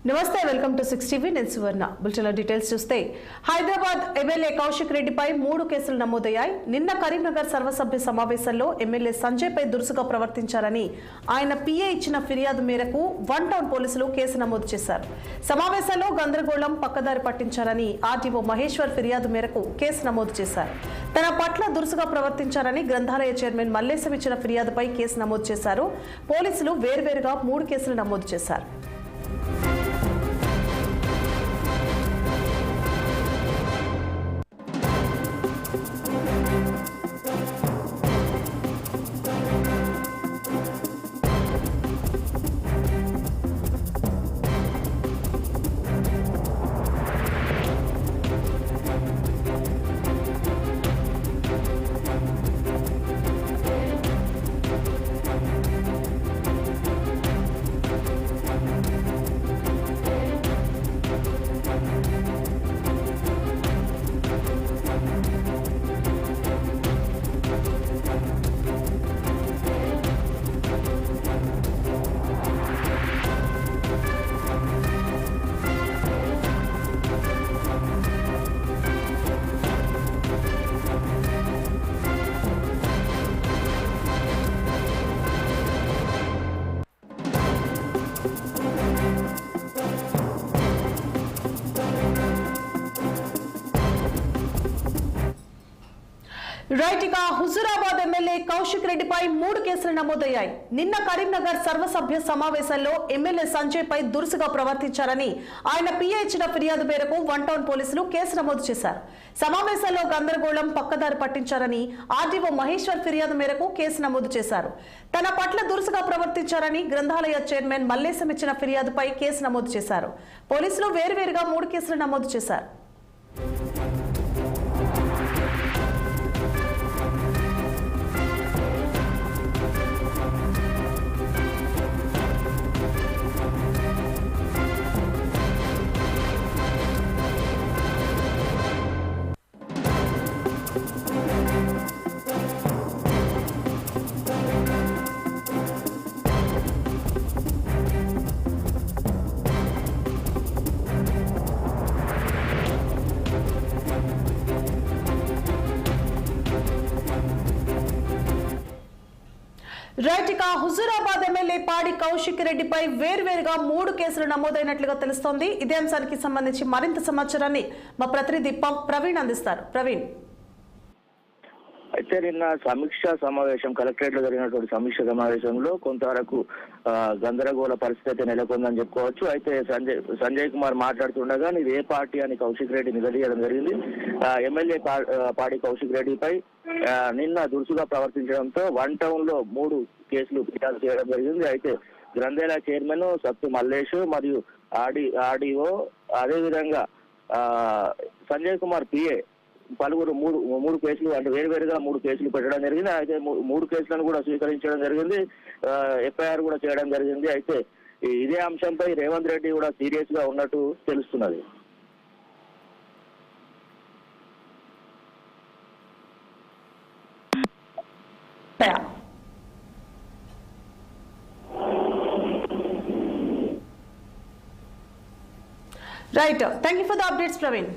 నమస్తే welcome to 6 TV నేను సువర్ణ bulletin details చూస్తే హైదరాబాద్ ఎమ్మెల్యే కౌశిక్ రెడ్డిపై 3 కేసులు నమోదయ్యాయి. నిన్న కరీంనగర్ సర్వసభ్య సమావేశంలో ఎమ్మెల్యే సంజయ్ పై దురుసుగా ప్రవర్తించారని ఆయన పిఏ ఇచ్చిన ఫిర్యాదు మేరకు వన్ టౌన్ పోలీసులు కేసు నమోదు చేశారు. సమావేశంలో గందరగోళం పక్కదారి పట్టించారని ఆర్టీఓ మహేశ్వర్ ఫిర్యాదు మేరకు కేసు నమోదు చేశారు. తన పట్ల దురుసుగా ప్రవర్తించారని గ్రంథాలయ చైర్మన్ మల్లేశం ఇచ్చిన ఫిర్యాదుపై కేసు నమోదు చేశారు. పోలీసులు వేర్వేరుగా 3 కేసులు నమోదు చేశారు. రైట్ ఇక హుజూరాబాద్ ఎమ్మెల్యే కౌశిక్ రెడ్డిపై 3 కేసులు నమోదయ్యాయి. నిన్న కరీంనగర్ సర్వసభ్య సమావేశంలో ఎమ్మెల్యే సంజయ్ పై దురుసుగా ప్రవర్తించారని ఆయన పిఏ ఇచ్చిన ఫిర్యాదు మేరకు వన్ టౌన్ పోలీసులు కేసు నమోదు చేశారు. సమావేశంలో గందరగోళం పక్కదారి పట్టించారని ఆర్టీఓ మహేశ్వర్ ఫిర్యాదు మేరకు కేసు నమోదు చేశారు. తన పట్ల దురుసుగా ప్రవర్తించారని గ్రంథాలయ చైర్మన్ మల్లేశం ఇచ్చిన ఫిర్యాదుపై కేసు నమోదు చేశారు. పోలీసులు వేర్వేరుగా 3 కేసులు నమోదు చేశారు. రైట్ ఇక హుజూరాబాద్ ఎమ్మెల్యే పాడి కౌశిక్ రెడ్డిపై వేర్వేరుగా 3 కేసులు నమోదైనట్లుగా తెలుస్తోంది. ఇదే అంశానికి సంబంధించి మరింత సమాచారాన్ని మా ప్రతినిధి ప్రవీణ్ అందిస్తారు. ప్రవీణ్, అయితే నిన్న సమీక్ష సమావేశం కలెక్టరేట్ లో జరిగినటువంటి సమీక్ష సమావేశంలో కొంతవరకు గందరగోళ పరిస్థితి నెలకొందని చెప్పుకోవచ్చు. అయితే సంజయ్ కుమార్ మాట్లాడుతుండగా ఇది ఏ పార్టీ అని కౌశిక్ రెడ్డి నిలదీయడం జరిగింది. ఎమ్మెల్యే పాడి కౌశిక్ రెడ్డిపై నిన్న దురుసుగా ప్రవర్తించడంతో వన్ టౌన్ లో 3 కేసులు ఫిర్యాదు చేయడం జరిగింది. అయితే గ్రంథాలయ చైర్మన్ సత్తు మల్లేష్ మరియు ఆర్డీఓ అదేవిధంగా సంజయ్ కుమార్ పిఏ పలువురు మూడు కేసులు అంటే వేరువేరుగా 3 కేసులు పెట్టడం జరిగింది. అయితే 3 కేసులను కూడా స్వీకరించడం జరిగింది. ఎఫ్ఐఆర్ కూడా చేయడం జరిగింది. అయితే ఇదే అంశంపై రేవంత్ రెడ్డి కూడా సీరియస్ గా ఉన్నట్టు తెలుస్తున్నది. Right, thank you for the updates Praveen.